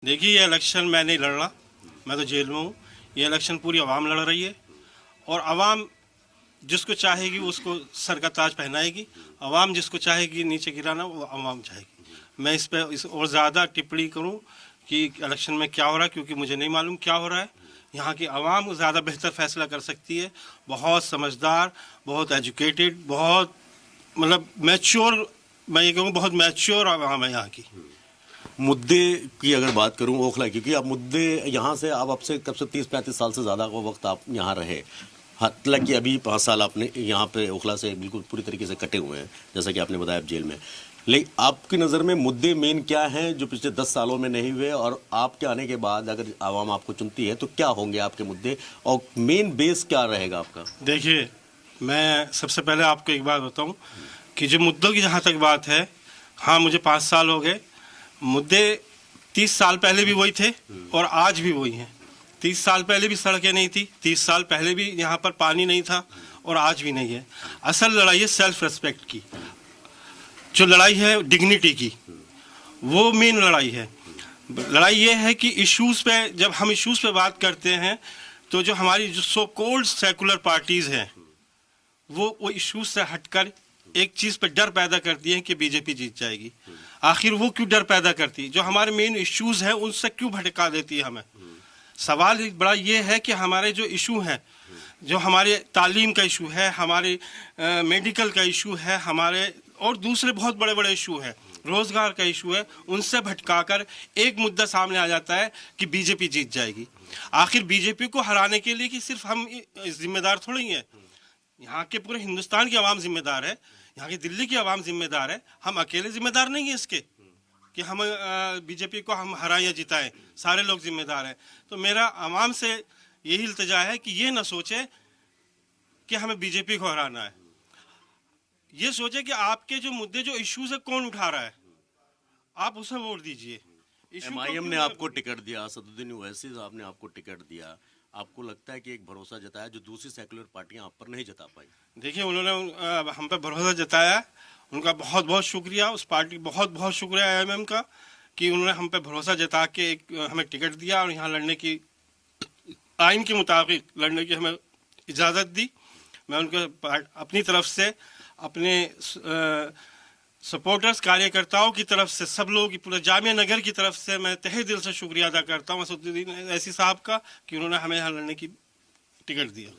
देखिए, ये इलेक्शन मैं नहीं लड़ रहा, मैं तो जेल में हूँ। ये इलेक्शन पूरी आवाम लड़ रही है और आवाम जिसको चाहेगी उसको सर का ताज पहनाएगी। आवाम जिसको चाहेगी नीचे गिराना वो आवाम चाहेगी। मैं इस और ज़्यादा टिप्पणी करूँ कि इलेक्शन में क्या हो रहा है, क्योंकि मुझे नहीं मालूम क्या हो रहा है। यहाँ की आवाम ज़्यादा बेहतर फैसला कर सकती है। बहुत समझदार, बहुत एजुकेटेड, बहुत मतलब मैच्योर, मैं ये कहूँ बहुत मैच्योर आवाम है यहाँ की। मुद्दे की अगर बात करूं ओखला, क्योंकि आप मुद्दे यहाँ से आप अब से कब से 30-35 साल से ज़्यादा का वक्त आप यहाँ रहे, हालांकि अभी 5 साल आपने यहाँ पे ओखला से बिल्कुल पूरी तरीके से कटे हुए हैं, जैसा कि आपने बताया आप जेल में। लेकिन आपकी नज़र में मुद्दे मेन क्या हैं जो पिछले 10 सालों में नहीं हुए, और आपके आने के बाद अगर आवाम आपको चुनती है तो क्या होंगे आपके मुद्दे और मेन बेस क्या रहेगा आपका? देखिए, मैं सबसे पहले आपको एक बात बताऊं कि जो मुद्दों की जहाँ तक बात है, हाँ मुझे 5 साल हो गए। मुद्दे 30 साल पहले भी वही थे और आज भी वही हैं। 30 साल पहले भी सड़कें नहीं थी, 30 साल पहले भी यहाँ पर पानी नहीं था और आज भी नहीं है। असल लड़ाई है सेल्फ रिस्पेक्ट की, जो लड़ाई है डिग्निटी की, वो मेन लड़ाई है। लड़ाई ये है कि इश्यूज पे, जब हम इश्यूज पे बात करते हैं तो जो हमारी जो सो कॉल्ड सेकुलर पार्टीज हैं वो इश्यूज से हटकर एक चीज पे डर पैदा करती है कि बीजेपी जीत जाएगी। आखिर वो क्यों डर पैदा करती है? जो हमारे मेन इश्यूज हैं उनसे क्यों भटका देती है हमें? सवाल एक बड़ा ये है कि हमारे जो इशू हैं, जो हमारे तालीम का इशू है, हमारे मेडिकल का इशू है, हमारे और दूसरे बहुत बड़े बड़े इशू हैं, रोजगार का इशू है, उनसे भटकाकर एक मुद्दा सामने आ जाता है कि बीजेपी जीत जाएगी। आखिर बीजेपी को हराने के लिए कि सिर्फ हम जिम्मेदार थोड़ी हैं, यहाँ के पूरे हिंदुस्तान की आवाम जिम्मेदार है, यहाँ की दिल्ली की आवाम जिम्मेदार है। हम अकेले जिम्मेदार नहीं है इसके कि हम बीजेपी को हम हराएं या जिताएं, सारे लोग जिम्मेदार हैं। तो मेरा आवाम से यही इल्तिजा है कि ये ना सोचे कि हमें बीजेपी को हराना है। ये सोचे कि आपके जो मुद्दे, जो इश्यूज है, कौन उठा रहा है, आप उसे वोट दीजिए। एमआईएम ने आपको टिकट दिया, असदुद्दीन ओवैसी साहब ने आपको टिकट दिया, आपको लगता है कि एक भरोसा जताया जो दूसरी सेकुलर पार्टियां आप पर नहीं जता पाई? देखिए, उन्होंने हम पे भरोसा जताया, उनका बहुत बहुत शुक्रिया। उस पार्टी बहुत बहुत शुक्रिया एमएम का कि उन्होंने हम पे भरोसा जता के एक हमें टिकट दिया और यहाँ लड़ने की, आइन के मुताबिक लड़ने की हमें इजाज़त दी। मैं उनके अपनी तरफ से, अपने सपोर्टर्स, कार्यकर्ताओं की तरफ से, सब लोगों की, पूरे जामिया नगर की तरफ से मैं तहे दिल से शुक्रिया अदा करता हूँ असदुद्दीन ओवैसी साहब का कि उन्होंने हमें यहाँ लड़ने की टिकट दिया।